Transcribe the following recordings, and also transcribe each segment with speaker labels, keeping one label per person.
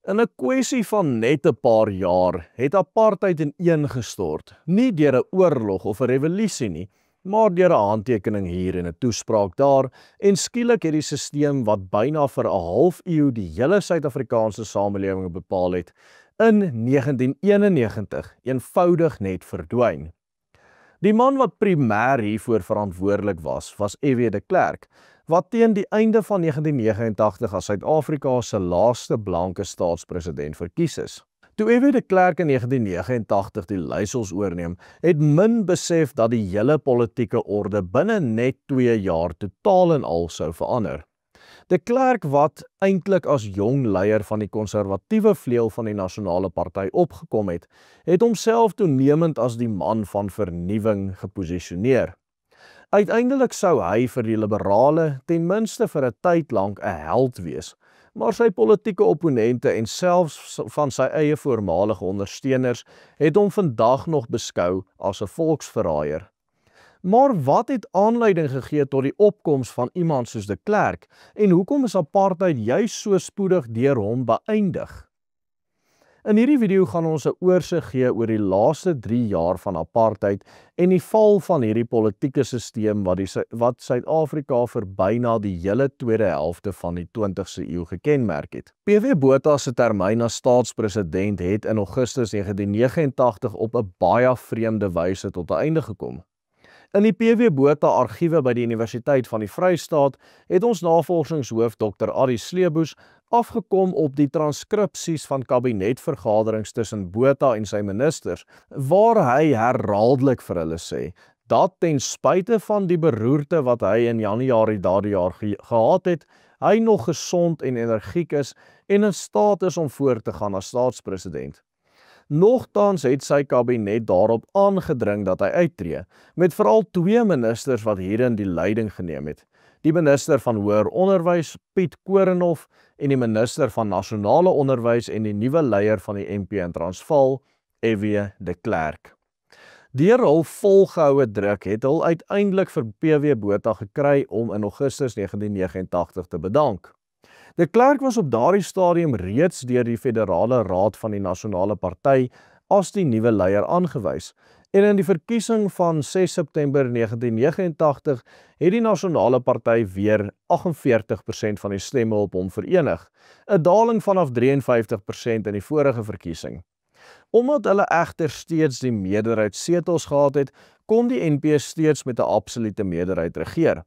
Speaker 1: In 'n kwessie van net 'n paar jaar het apartheid ineengestort, nie deur 'n oorlog of 'n revolusie nie, maar deur 'n handtekening hier en 'n toespraak daar, en skielik het die stelsel wat byna vir 'n halfuur die hele Suid-Afrikaanse samelewing bepaal het, in 1991 eenvoudig net verdwyn. Die man wat primêr hiervoor verantwoordelik was F.W. de Klerk, wat teen die einde van 1989 as Suid-Afrika se laaste blanke staatspresident verkies is. Toe F.W. de Klerk in 1989 die leiersels oorneem, het min besef dat die hele politieke orde binne net 2 jaar totaal en al sou verander. De Klerk, wat eintlik as jong leier van die konservatiewe vleuel van die Nasionale Party opgekom het homself toenemend as die man van vernuwing geposisioneer. Uiteindelik sou hy vir die liberale ten minste vir 'n tyd lank 'n held wees, maar sy politieke opponente en selfs van sy eie voormalige ondersteuners het hom vandag nog beskou as 'n volksverraaier. Maar wat het aanleiding gegee tot die opkoms van iemand soos de Klerk, en hoekom is apartheid juis so spoedig deur hom beëindig? In hierdie video gaan ons 'n oorsig gee oor die laaste 3 jaar van apartheid en die val van hierdie politieke stelsel wat Suid-Afrika vir byna die hele tweede helfte van die 20ste eeu gekenmerk het. P.W. Botha se termyn as staatspresident het in Augustus 1989 op 'n baie vreemde wyse tot 'n einde gekom. In die P.W. Botha argiewe by die Universiteit van die Vrystaat het ons navorsingshoof Dr. Arie Sleeboes afgekom op die transkripsies van kabinetvergaderings tussen Botha en sy ministers, waar hy herhaaldelik vir hulle sê dat ten spyte van die beroerte wat hy in Januarie daardie jaar gehad het, hy nog gesond en energiek is en in staat is om voort te gaan as staatspresident. Nogtans het sy kabinet daarop aangedring dat hy uittreë, met veral 2 ministers wat hierin die leiding geneem het. Die minister van Hoër Onderwys, Piet Koornhof, en die minister van Nasionale Onderwys en die nuwe leier van die MP in Transvaal, F.W. de Klerk. Deur hul volgehoue druk het hulle uiteindelik vir P.W. Botha gekry om in Augustus 1989 te bedank. De Klerk was op daardie stadium reeds deur die Federale Raad van die Nasionale Party as die nuwe leier aangewys, en in die verkiesing van 6 September 1989 het die Nasionale Party weer 48% van die stemme op hom verenig, 'n daling vanaf 53% in die vorige verkiesing. Omdat hulle egter steeds die meerderheid setels gehad het, kon die NP steeds met 'n absolute meerderheid regeer.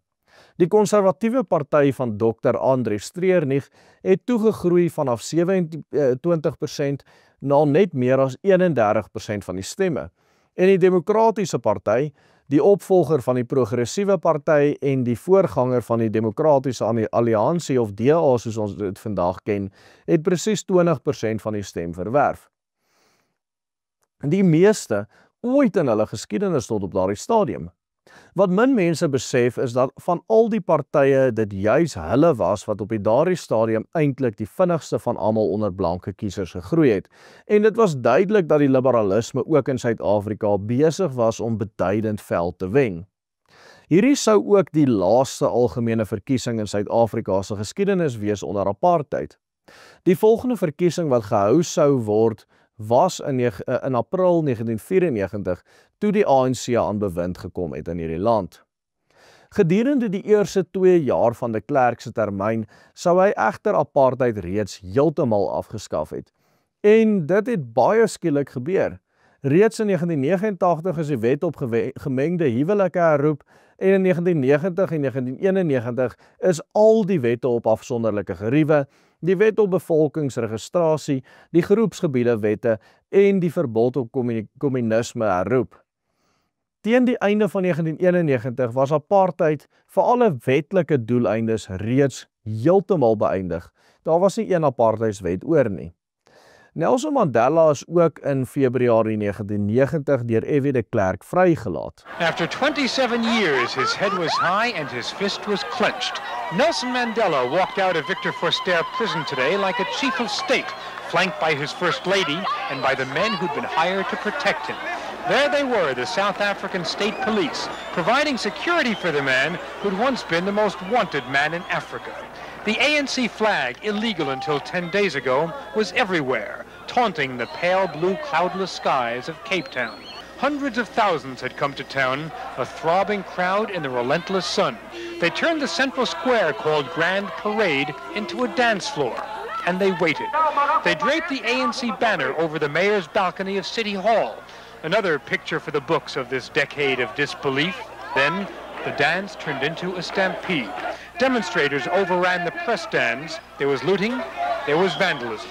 Speaker 1: Die konservatiewe party van Dr. Andre Streernig het toegegroei vanaf 27% na net meer as 31% van die stemme. En die Demokratiese Party, die opvolger van die Progressiewe Party en die voorganger van die Demokratiese Alliansie of DA soos ons dit vandag ken, het presies 20% van die stem verwerf. Die meeste ooit in hulle geskiedenis tot op daardie stadium. Wat min mense besef is dat van al die partye dit juis hulle was wat op daardie stadium eintlik die vinnigste van almal onder blanke kiesers gegroei het, en dit was duidelik dat die liberalisme ook in Suid-Afrika besig was om beduidend veld te wen. Hierdie sou ook die laaste algemene verkiesing in Suid-Afrika se geskiedenis wees onder apartheid. Die volgende verkiesing wat gehou sou word was in April 1994, toe die ANC aan bewind gekom het in hierdie land. Gedurende die eerste 2 jaar van de Klerk se termyn sou hy egter apartheid reeds heeltemal afgeskaf het. En dit het baie skielik gebeur. Reeds in 1989 is die wet op gemengde huwelike herroep, en in 1990 en 1991 is al die wette op afsonderlike geriewe, die wet op bevolkingsregistrasie, die groepsgebiede wette en die verbod op kommunisme herroep. Teen die einde van 1991 was apartheid vir alle wetlike doeleindes reeds heeltemal beëindig. Daar was nie een apartheidswet oor nie. Nelson Mandela is ook in Februarie 1990 deur F.W. de Klerk vrygelaat.
Speaker 2: After 27 years, his head was high and his fist was clenched. Nelson Mandela walked out of Victor Verster prison today like a chief of state, flanked by his first lady and by the men who'd been hired to protect him. There they were, the South African State Police, providing security for the man who'd once been the most wanted man in Africa. The ANC flag, illegal until 10 days ago, was everywhere, taunting the pale blue cloudless skies of Cape Town. Hundreds of thousands had come to town, a throbbing crowd in the relentless sun. They turned the central square called Grand Parade into a dance floor, and they waited. They draped the ANC banner over the mayor's balcony of City Hall, another picture for the books of this decade of disbelief. Then the dance turned into a stampede. Demonstrators overran the press stands. There was looting, there was vandalism.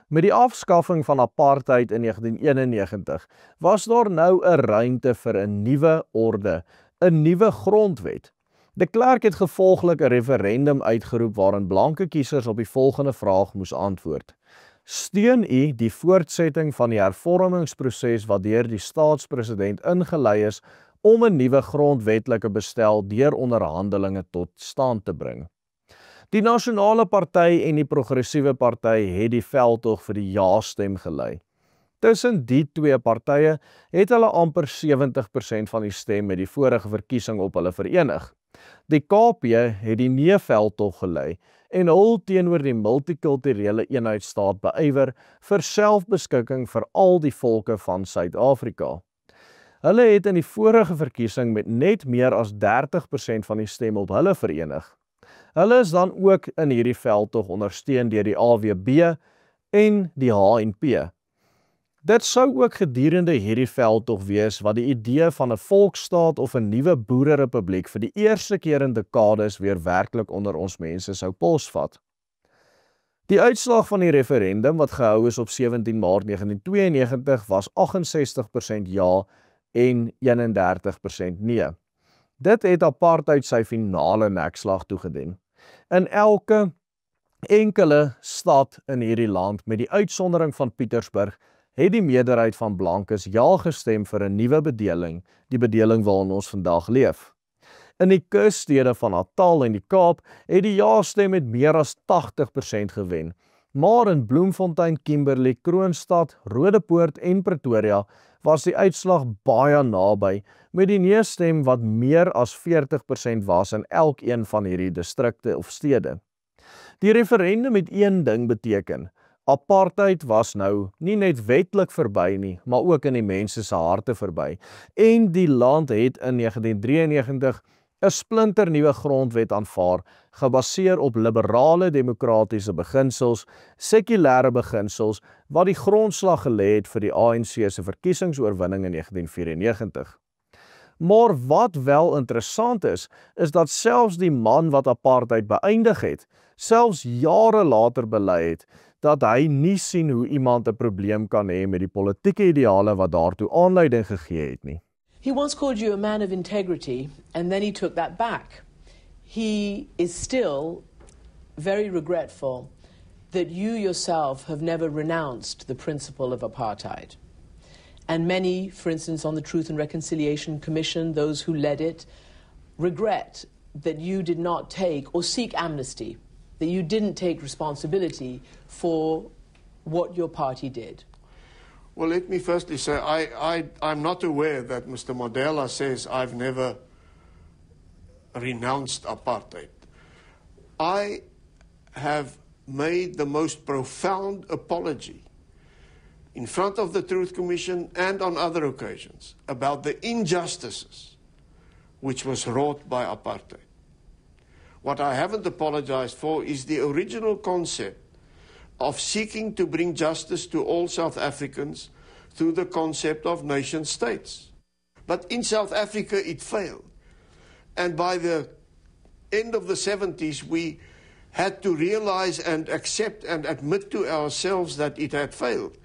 Speaker 1: Met die afskaffing van apartheid in 1991 was daar nou 'n ruimte vir 'n nuwe orde, 'n nuwe grondwet. De Klerk het gevolglik 'n referendum uitgeroep waarin blanke kiesers op die volgende vraag moes antwoord: Steun u die voortsetting van die hervormingsproses wat deur die staatspresident ingelei is om 'n nuwe grondwetlike bestel deur onderhandelinge tot stand te bring? Die Nasionale Party en die Progressiewe Party het die veldtog vir die ja-stem gelei. Tussen die twee partye het hulle amper 70% van die stem met die vorige verkiesing op hulle verenig. Die KP het die nee-veldtog gelei en hul teenoor die multikulturele eenheidsstaat beywer vir selfbeskikking vir al die volke van Suid-Afrika. Hulle het in die vorige verkiesing met net meer as 30% van die stem op hulle verenig. Hulle is dan ook in hierdie veldtog ondersteun deur die AWB en die HNP. Dit sou ook gedurende hierdie veldtog wees wat die idee van 'n volksstaat of 'n nuwe boererepubliek vir die eerste keer in dekades weer werklik onder ons mense sou posvat. Die uitslag van die referendum wat gehou is op 17 Maart 1992 was 68% ja en 31% nee. Dit het apartheid sy finale nekslag toegedien. In elke enkele stad in hierdie land, met die uitsondering van Pietersburg, het die meerderheid van blankes ja gestem vir 'n nuwe bedeling, die bedeling waarin ons vandag leef. In die kusstede van Natal en die Kaap het die ja-stem met meer as 80% gewen, maar in Bloemfontein, Kimberley, Kroonstad, Rodepoort en Pretoria was die uitslag baie naby, met die nee-stem wat meer as 40% was in elkeen van hierdie distrikte of stede. Die referendum het een ding beteken: apartheid was nou nie net wetlik verby nie, maar ook in die mense se harte verby. En die land het in 1993 'n splinternuwe grondwet aanvaar, gebaseer op liberale demokratiese beginsels, sekulêre beginsels, wat die grondslag gelê het vir die ANC se verkiesingsoorwinning in 1994. Maar wat wel interessant is dat selfs die man wat apartheid beëindig het, selfs jare later bely het, dat hy nie sien hoe iemand 'n probleem kan hê met die politieke ideale wat daartoe aanleiding gegee het nie.
Speaker 3: He once called you a man of integrity, and then he took that back. He is still very regretful that you yourself have never renounced the principle of apartheid. And many, for instance, on the Truth and Reconciliation Commission, those who led it, regret that you did not take or seek amnesty, that you didn't take responsibility for what your party did.
Speaker 4: Well, let me firstly say I'm not aware that Mr. Mandela says I've never renounced apartheid. I have made the most profound apology in front of the Truth Commission and on other occasions about the injustices which was wrought by apartheid. What I haven't apologized for is the original concept of seeking to bring justice to all South Africans through the concept of nation states. But in South Africa it failed. And by the end of the 70s we had to realize and accept and admit to ourselves that it had failed.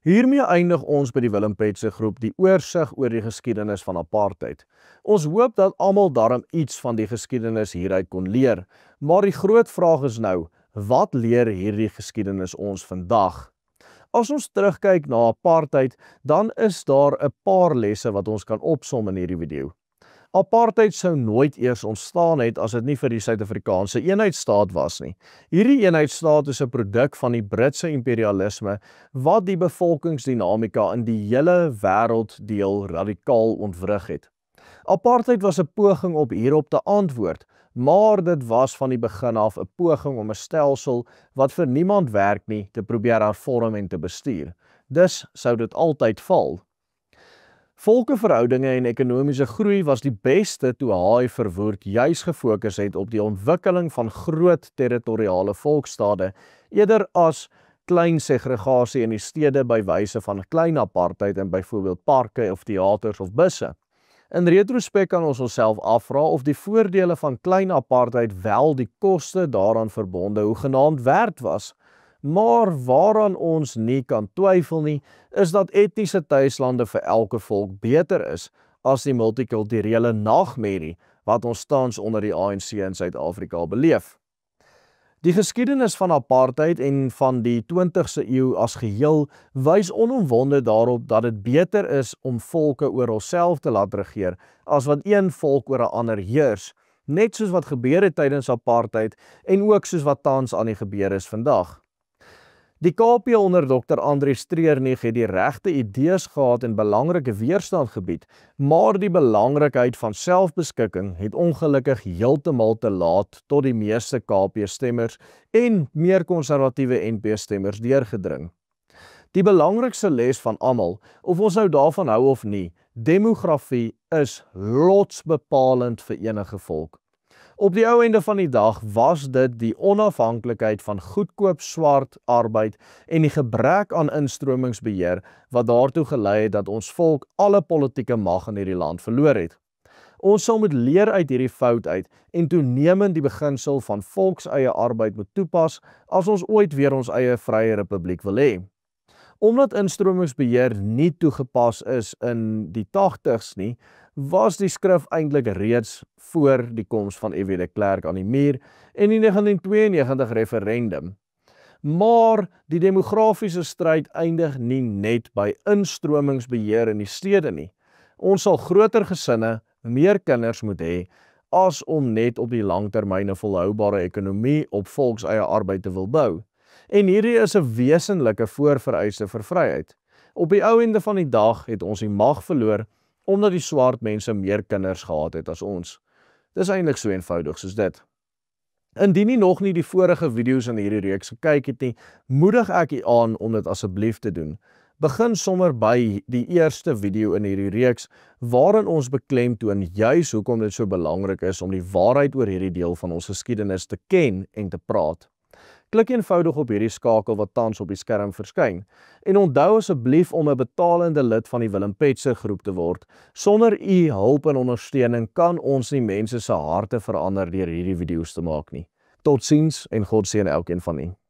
Speaker 1: Hiermee eindig ons by die Willem Petse groep die oorsig oor die geskiedenis van apartheid. Ons hoop dat almal darm iets van die geskiedenis hieruit kon leer, maar die groot vraag is nou, wat leer hierdie geskiedenis ons vandag? As ons terugkyk na apartheid, dan is daar 'n paar lesse wat ons kan opsom in hierdie video. Apartheid sou nooit eers ontstaan het as dit nie vir die Suid-Afrikaanse eenheidsstaat was nie. Hierdie eenheidsstaat is 'n produk van die Britse imperialisme wat die bevolkingsdinamika in die hele wêrelddeel radikaal ontwrig het. Apartheid was 'n poging om hierop te antwoord, maar dit was van die begin af 'n poging om 'n stelsel wat vir niemand werk nie te probeer hervorm en te bestuur. Dus sou dit altyd val. Volkeverhoudinge en ekonomiese groei was die beste toe Haai Verwoerd juis gefokus het op die ontwikkeling van groot territoriale volksstade, eerder as klein segregasie in die stede by wyse van klein apartheid in byvoorbeeld parke of teaters of busse. In retrospek kan ons onsself afvra of die voordele van klein apartheid wel die koste daaraan verbonde hoegenaamd werd was. Maar waaraan ons nie kan twyfel nie, is dat etniese tuislande vir elke volk beter is as die multikulturele nagmerrie wat ons tans onder die ANC in Suid-Afrika beleef. Die geskiedenis van apartheid en van die 20ste eeu as geheel wys onomwonde daarop dat dit beter is om volke oor hulself te laat regeer as wat een volk oor 'n ander heers, net soos wat gebeur het tydens apartheid en ook soos wat tans aan die gebeur is vandag. Die KP onder Dr. Andries Streernich het die regte idees gehad en belangrike weerstand gebied, maar die belangrikheid van selfbeskikking het ongelukkig heeltemal te laat tot die meeste KP-stemmers en meer konservatiewe NP-stemmers deurgedring. Die belangrikste les van almal, of ons nou daarvan hou of nie, demografie is lotsbepalend vir enige volk. Op die ou einde van die dag was dit die onafhanklikheid van goedkoop swart arbeid en die gebrek aan instromingsbeheer wat daartoe gelei het dat ons volk alle politieke mag in hierdie land verloor het. Ons sal moet leer uit hierdie fout uit en toenemend die beginsel van volkseie arbeid moet toepas as ons ooit weer ons eie vrye republiek wil hê. Omdat instromingsbeheer nie toegepas is in die 80s nie, was die skrif eintlik reeds voor die koms van F.W. de Klerk aan die muur en die 1992 referendum. Maar die demografiese stryd eindig nie net by instromingsbeheer in die stede nie. Ons sal groter gesinne, meer kinders moet hê, as om net op die langtermyn 'n volhoubare ekonomie op volkseie arbeid te wil bou. En hierdie is 'n wesenlike voorvereiste vir vryheid. Op die ou einde van die dag het ons die mag verloor omdat die swart mense meer kinders gehad het as ons. Dis eintlik so eenvoudig soos dit. Indien jy nog nie die vorige video's in hierdie reeks gekyk het nie, moedig ek u aan om dit asseblief te doen. Begin sommer by die eerste video in hierdie reeks, waarin ons beklemtoon juis hoekom dit so belangrik is om die waarheid oor hierdie deel van ons geskiedenis te ken en te praat. Klik eenvoudig op hierdie skakel wat tans op die skerm verskyn. En onthou asseblief om 'n betalende lid van die Willem Petzer groep te word. Sonder u hulp en ondersteuning kan ons nie mense se harte verander deur hierdie video's te maak nie. Totsiens en God seën elkeen van u.